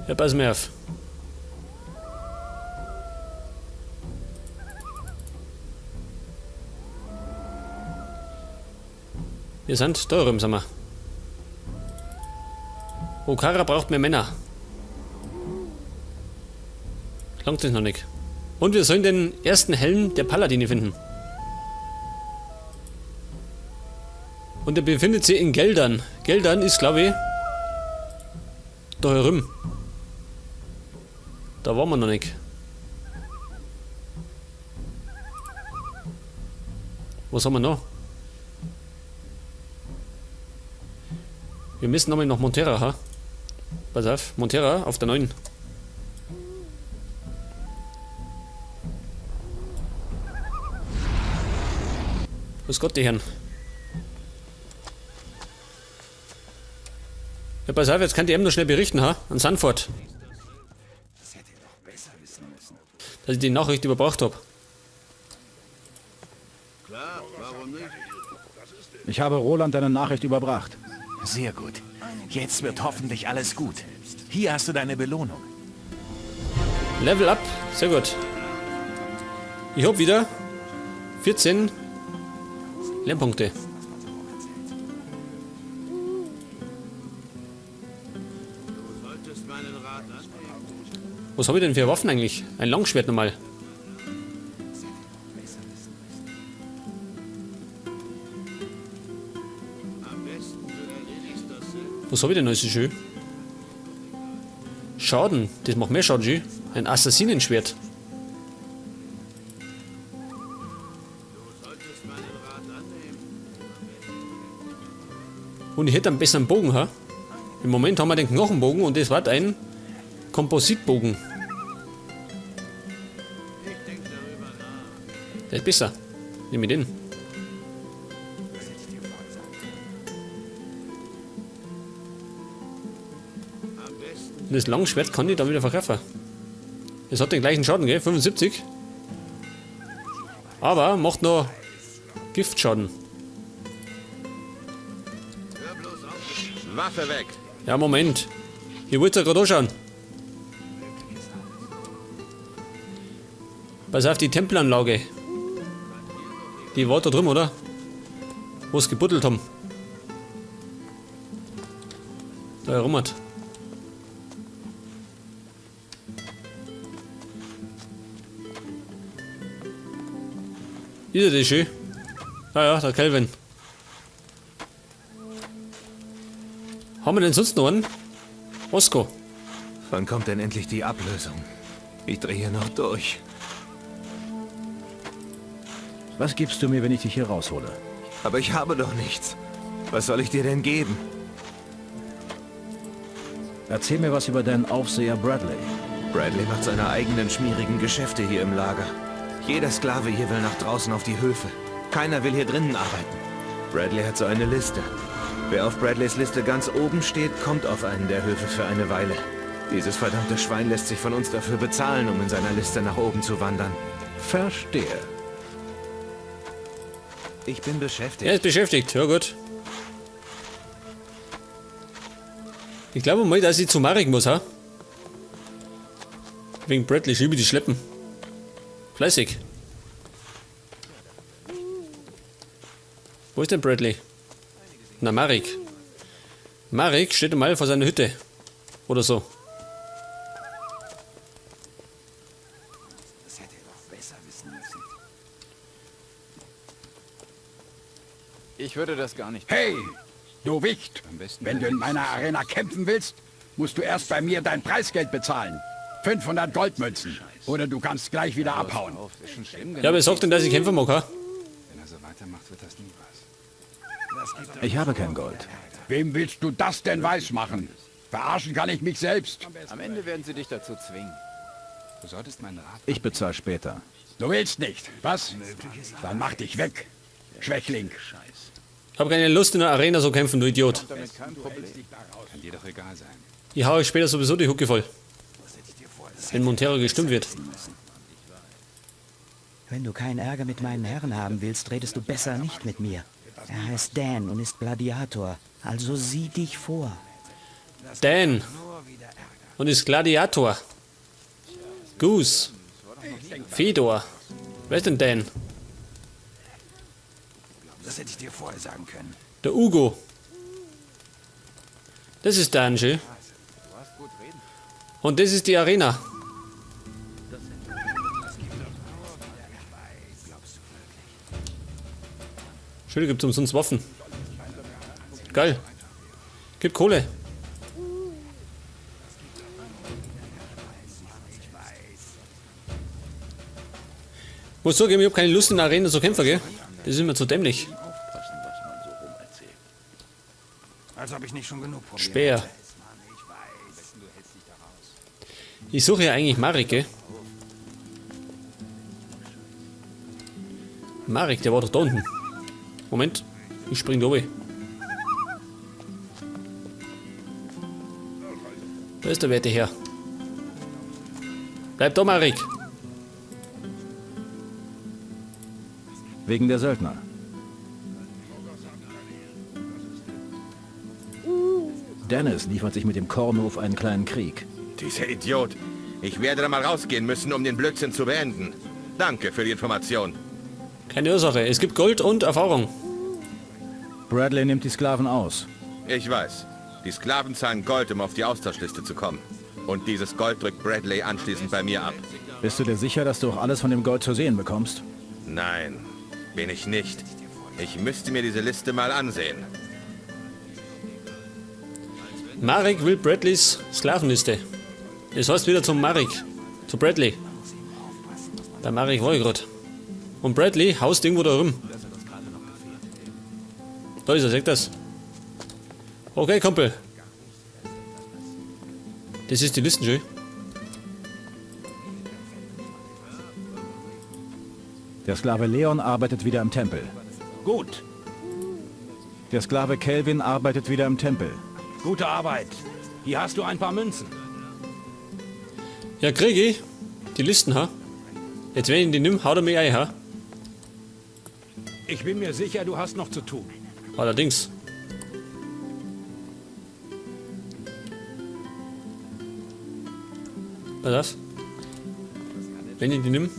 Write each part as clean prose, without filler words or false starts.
Ja, pass mir auf. Wir sind da rum, sind wir. Okara braucht mehr Männer. Langt es noch nicht. Und wir sollen den ersten Helm der Paladine finden. Und der befindet sich in Geldern. Geldern ist, glaube ich, da herum. Da waren wir noch nicht. Was haben wir noch? Wir müssen nochmal nach Montera, ha? Pass auf, Montera auf der 9. Was Gott, die Herren. Ja, pass auf, jetzt kann die eben noch schnell berichten, ha? An Sanford. Dass ich die Nachricht überbracht habe. Klar, warum nicht? Ich habe Roland deine Nachricht überbracht. Sehr gut. Jetzt wird hoffentlich alles gut. Hier hast du deine Belohnung. Level up, sehr gut. Ich habe wieder 14 Lernpunkte. Du solltest meinen Rat annehmen. Was habe ich denn für Waffen eigentlich? Ein Langschwert nochmal. Am besten du erledigst das selbst. Was habe ich denn alles so schön? Schaden, das macht mehr Schaden, schön. Ein Assassinenschwert. Du solltest meinen Rat annehmen. Und ich hätte einen besseren Bogen, ha? Im Moment haben wir den Knochenbogen und das war ein Kompositbogen. Ich denke darüber nach. Der ist besser. Nimm ich den. Am besten Und das Langschwert kann ich dann wieder verkaufen. Es hat den gleichen Schaden, gell? 75. Aber macht noch Giftschaden. hör bloß auf. Waffe weg. Ja, Moment. Ihr wollt ja gerade anschauen. Pass auf die Tempelanlage. Die war da drum, oder? Wo es gebuddelt haben. Da herum hat. Ist er das schön? Ja, der Kelvin. Haben wir denn sonst noch einen? Osko. Wann kommt denn endlich die Ablösung? Ich drehe noch durch. Was gibst du mir, wenn ich dich hier raushole? Aber ich habe doch nichts. Was soll ich dir denn geben? Erzähl mir was über deinen Aufseher Bradley. Bradley macht seine eigenen schmierigen Geschäfte hier im Lager. Jeder Sklave hier will nach draußen auf die Höfe. Keiner will hier drinnen arbeiten. Bradley hat so eine Liste. Wer auf Bradleys Liste ganz oben steht, kommt auf einen der Höfe für eine Weile. Dieses verdammte Schwein lässt sich von uns dafür bezahlen, um in seiner Liste nach oben zu wandern. Verstehe. Ich bin beschäftigt. Er ist beschäftigt, ja gut. Ich glaube mal, dass ich zu Marek muss, ha? Wegen Bradley, ich liebe die Schleppen. Fleißig. Wo ist denn Bradley? Na, Marek. Marek steht einmal vor seiner Hütte. Oder so. Das hätte er doch besser wissen müssen. Ich würde das gar nicht. Hey, du Wicht! Am besten Wenn du in meiner Arena kämpfen willst, musst du erst bei mir dein Preisgeld bezahlen. 500 Goldmünzen. Oder du kannst gleich wieder abhauen. Auf, ist schon schlimm Ja, wer sagt denn, dass ich kämpfen mag, ha? Wenn er so weitermacht, wird das nie was. Ich habe kein Gold. Wem willst du das denn weismachen? Verarschen kann ich mich selbst. Am Ende werden sie dich dazu zwingen. Du solltest meinen Rat. Ich bezahle später. Du willst nicht, was? Dann mach dich weg, Schwächling. Ich habe keine Lust in der Arena so kämpfen, du Idiot. Damit kein Problem. Kann dir doch egal sein. Ich hau euch später sowieso die Hucke voll. Wenn Montero gestimmt wird. Wenn du keinen Ärger mit meinen Herren haben willst, redest du besser nicht mit mir. Er heißt Dan und ist Gladiator, also sieh dich vor. Dan. Und ist Gladiator. Goose. Fedor. Wer ist denn Dan? Das hätte ich dir vorher sagen können. Der Ugo. Das ist Daniel. Und das ist die Arena. Schön, gibt es umsonst Waffen. Geil. Gibt Kohle. Muss zugeben, ich habe keine Lust in der Arena zu kämpfen, gell? Das ist immer zu dämlich. Als ob ich nicht schon genug Probleme Speer. Ich suche ja eigentlich Marek, gell? Marek, der war doch da unten. Moment, ich spring da oben. Da ist der Werte her. Bleib da, Marek. Wegen der Söldner. Dennis liefert sich mit dem Kornhof einen kleinen Krieg. Dieser Idiot. Ich werde da mal rausgehen müssen, um den Blödsinn zu beenden. Danke für die Information. Keine Ursache, es gibt Gold und Erfahrung. Bradley nimmt die Sklaven aus. Ich weiß. Die Sklaven zahlen Gold, um auf die Austauschliste zu kommen. Und dieses Gold drückt Bradley anschließend bei mir ab. Bist du dir sicher, dass du auch alles von dem Gold zu sehen bekommst? Nein, bin ich nicht. Ich müsste mir diese Liste mal ansehen. Marek will Bradleys Sklavenliste. Das heißt wieder zum Marek. Zu Bradley. Bei Marek war ich gerade. Und Bradley haust irgendwo da rum. Da ist er, seht das? Okay, Kumpel. Das ist die Listen schon. Der Sklave Leon arbeitet wieder im Tempel. Gut, Der Sklave Kelvin arbeitet wieder im Tempel. gute Arbeit. Hier hast du ein paar Münzen. Ja, krieg ich die Listen, ha? Jetzt wenn ich die nimm, haut er mich ein, ha? Ich bin mir sicher, du hast noch zu tun. Allerdings. Was das? Wenn ich die nimm?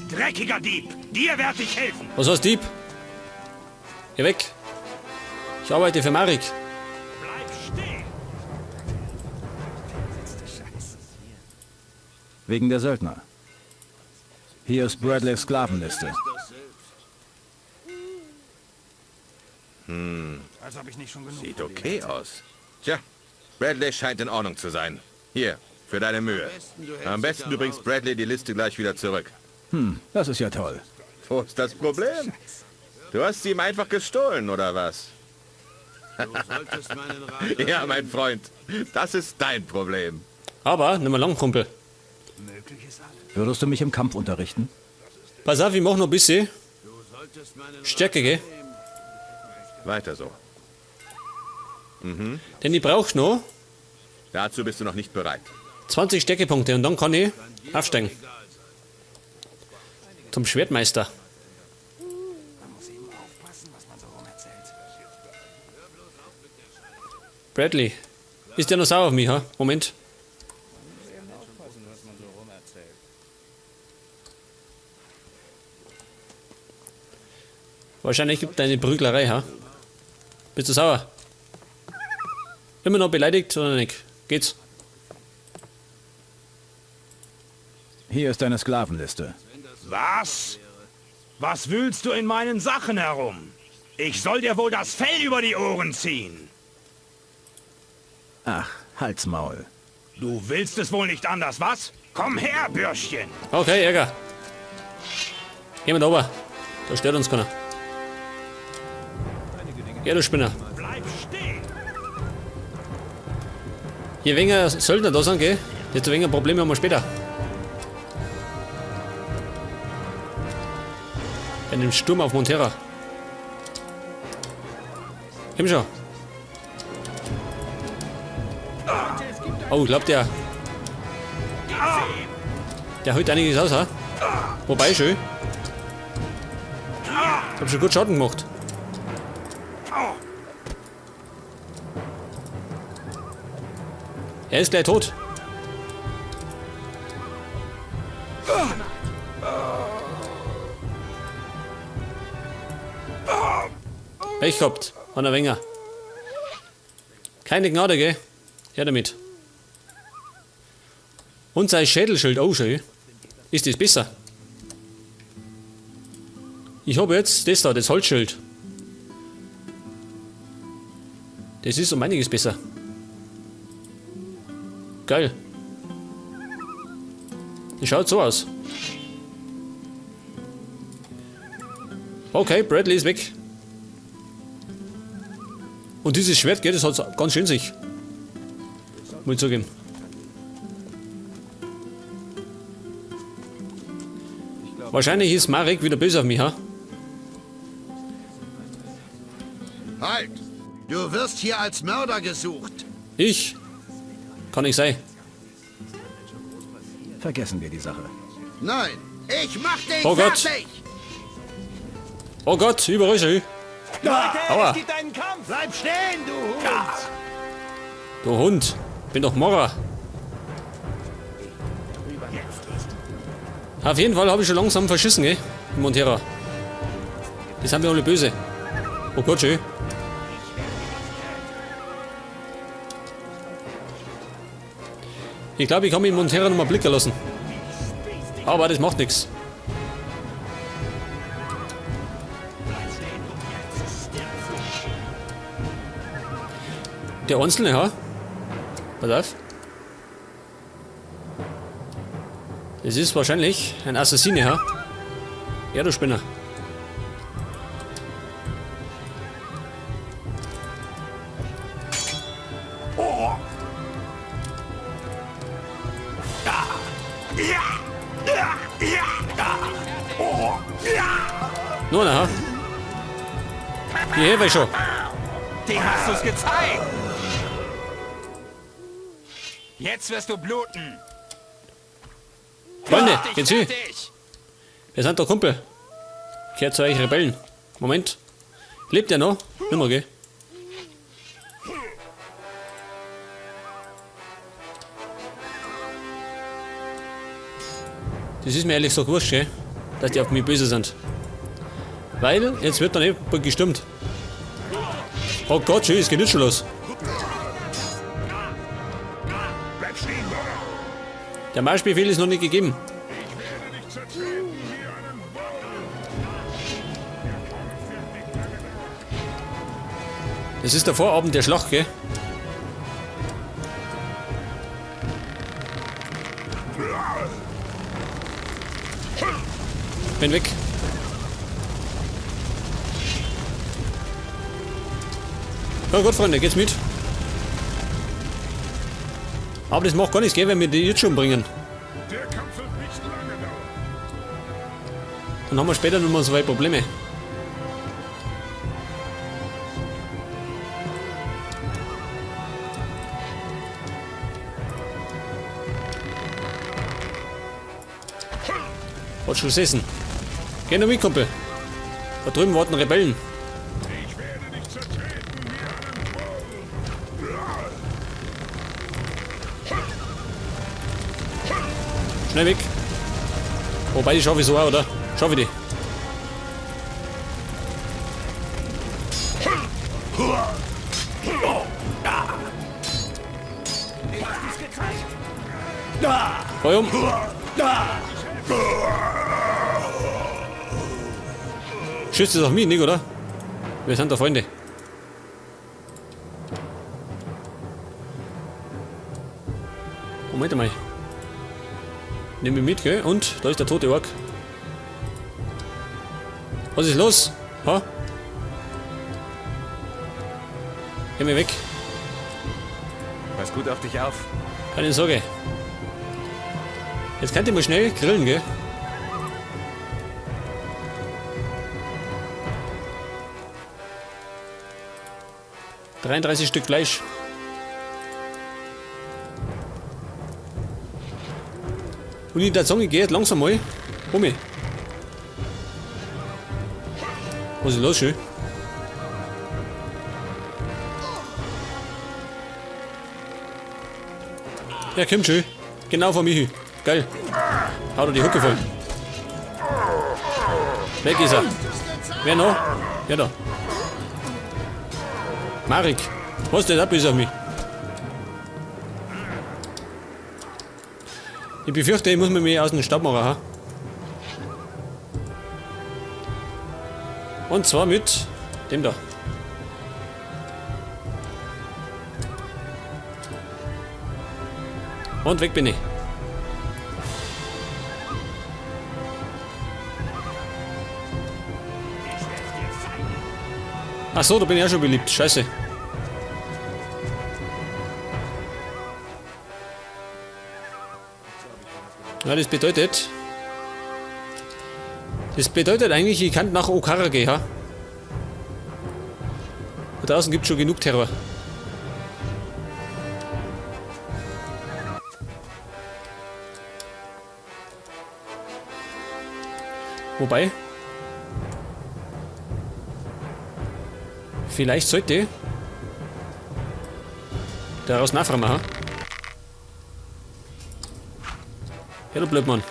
Dreckiger Dieb, dir werde ich helfen. Was heißt Dieb? Geh weg. Ich arbeite für Marek. Bleib stehen. Wegen der Söldner. Hier ist Bradleys Sklavenliste. Als ob ich nicht schon genug. Sieht okay aus. Tja, Bradley scheint in Ordnung zu sein. Hier, für deine Mühe. Am besten du bringst Bradley die Liste gleich wieder zurück. Das ist ja toll. Wo ist das Problem? Du hast sie ihm einfach gestohlen, oder was? Ja, mein Freund, das ist dein Problem. Aber, nimm mal lang, Kumpel. Würdest du mich im Kampf unterrichten? Pass auf, ich mach noch ein bisschen Stärke, gell? Weiter so. Denn ich brauch noch Dazu bist du noch nicht bereit. 20 Stärkepunkte und dann kann ich aufsteigen. Zum Schwertmeister. Bradley. Ist der noch sauer auf mich, ha? Moment. Wahrscheinlich gibt es eine Prüglerei, ha? Bist du sauer? Immer noch beleidigt oder nicht? Geht's? Hier ist deine Sklavenliste. Was? Was wühlst du in meinen Sachen herum? Ich soll dir wohl das Fell über die Ohren ziehen. Ach, Halsmaul. Du willst es wohl nicht anders, was? Komm her, Bürschchen. Okay, Ärger. Gehen wir da oben. Da stört uns keiner. Ja, du Spinner. Bleib stehen. Je weniger Söldner da sind, gell? Desto weniger Probleme haben wir später. Bei dem Sturm auf Montera. Komm schon. Oh, glaubt der. Der holt einiges aus, ha? Wobei, schön. Ich hab schon gut Schaden gemacht. Er ist gleich tot. recht gehabt. Von der Wenger. Keine Gnade, gell? Her damit. Und sein Schädelschild, oh schön. Ist das besser? Ich habe jetzt das da, das Holzschild. Das ist um einiges besser. Geil. Das schaut so aus. Okay, Bradley ist weg. Und dieses Schwert, geht, das hat ganz schön sich. Muss ich zugeben. Wahrscheinlich ist Marek wieder böse auf mich, ha? Halt! Du wirst hier als Mörder gesucht. Ich? Kann nicht sein. Vergessen wir die Sache. Nein, ich mach dich Oh Gott. fertig! Oh Gott, überall schön. Aua. Bleib stehen, du Hund! Du Hund. Bin doch Mora. Auf jeden Fall habe ich schon langsam verschissen, gell? In Montera. Die sind mir alle böse. Oh Gott, schön. Ich glaube, ich kann mich in Montera nochmal blicken lassen. Aber das macht nichts. Der Einzelne, ha? Pass auf. Das ist wahrscheinlich ein Assassine, ha? Ja, du Spinner. Nur noch, ha? Hierher war ich schon. Dem hast du's gezeigt! Jetzt wirst du bluten! Freunde, Dich geht's hin? fertig. Wir sind doch Kumpel. Kehrt zu euch Rebellen. Moment. Lebt der noch? Nimmer, gell? Das ist mir ehrlich gesagt wurscht, gell? Dass die auf mich böse sind. Weil, jetzt wird dann eben gestimmt. Oh Gott, schön, es geht nicht schon los. Der Marschbefehl ist noch nicht gegeben. Das ist der Vorabend der Schlacht, gell? Bin weg. Ja gut, Freunde, geht's mit. Aber das macht gar nichts, gell, wenn wir die jetzt schon bringen. Dann haben wir später noch mal so viele Probleme. Hat schon gesessen. Geh noch mit, Kumpel. Da drüben warten Rebellen. Schnell weg. Wobei, die schaffe ich so auch, oder? Schaffe ich die. Feuer um. Schießt es auf mich, nicht, oder? Wir sind da Freunde. Moment mal. Nimm mich mit, gell? Und da ist der tote Ork. Was ist los? Ha? Geh mir weg. Pass gut auf dich auf. Keine Sorge. Jetzt könnt ihr mal schnell grillen, gell? ...33 Stück Fleisch. Und in der Zunge geht langsam mal um mich. Was ist los, schön? Ja, kommt schön. Genau vor mich. Geil. Haut er die Hucke voll. Weg ist er. Wer noch? Ja, da. Marek, was denn ab bis auf mich? Ich befürchte, ich muss mir mich aus dem Staub machen. Ha? Und zwar mit dem da. Und weg bin ich. Ach so, da bin ich auch schon beliebt. Scheiße. Ja, das bedeutet eigentlich, ich kann nach Okara gehen, ha? Da draußen gibt es schon genug Terror. Wobei, vielleicht sollte daraus nachfragen machen. Ja, du Blödmann.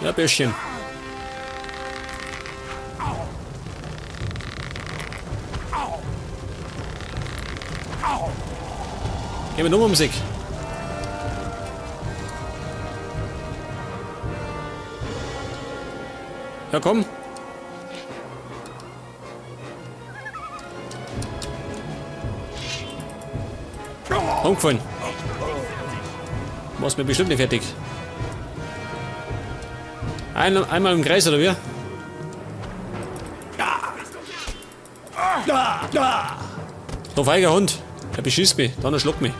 Ja, Bürschchen. Gehen wir nur um Musik. Ja, komm. Umgefallen. Machst mir bestimmt nicht fertig. Einmal im Kreis, oder wie? So feiger Hund. Er beschießt mich, dann er schluckt mich.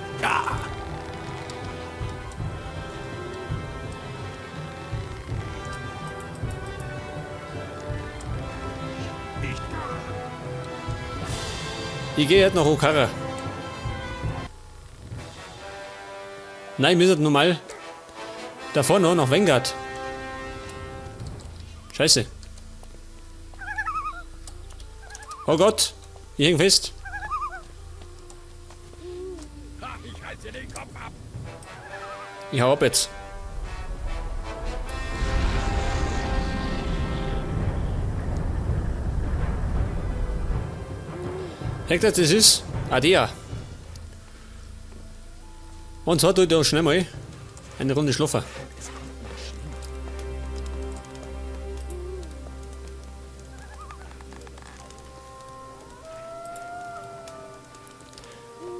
Ich gehe jetzt nach Okara. Nein, wir sind normal. Da vorne noch Vanguard. Scheiße. Oh Gott, ich häng fest. Ich halte den Kopf ab. Ich hau ab jetzt. Hector, das ist Adea. Und so tut er schnell mal eine Runde schlafen.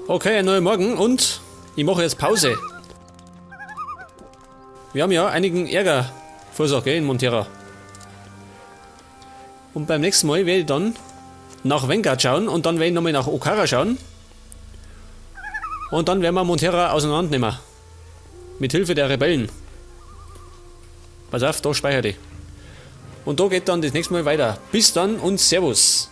Okay, ein neuer Morgen und ich mache jetzt Pause. Wir haben ja einigen Ärger verursacht in Montera. Und beim nächsten Mal werde ich dann nach Vanguard schauen und dann werde ich nochmal nach Okara schauen. Und dann werden wir Montera auseinandernehmen. Mit Hilfe der Rebellen. Pass auf, da speichere ich. Und da geht dann das nächste Mal weiter. Bis dann und Servus.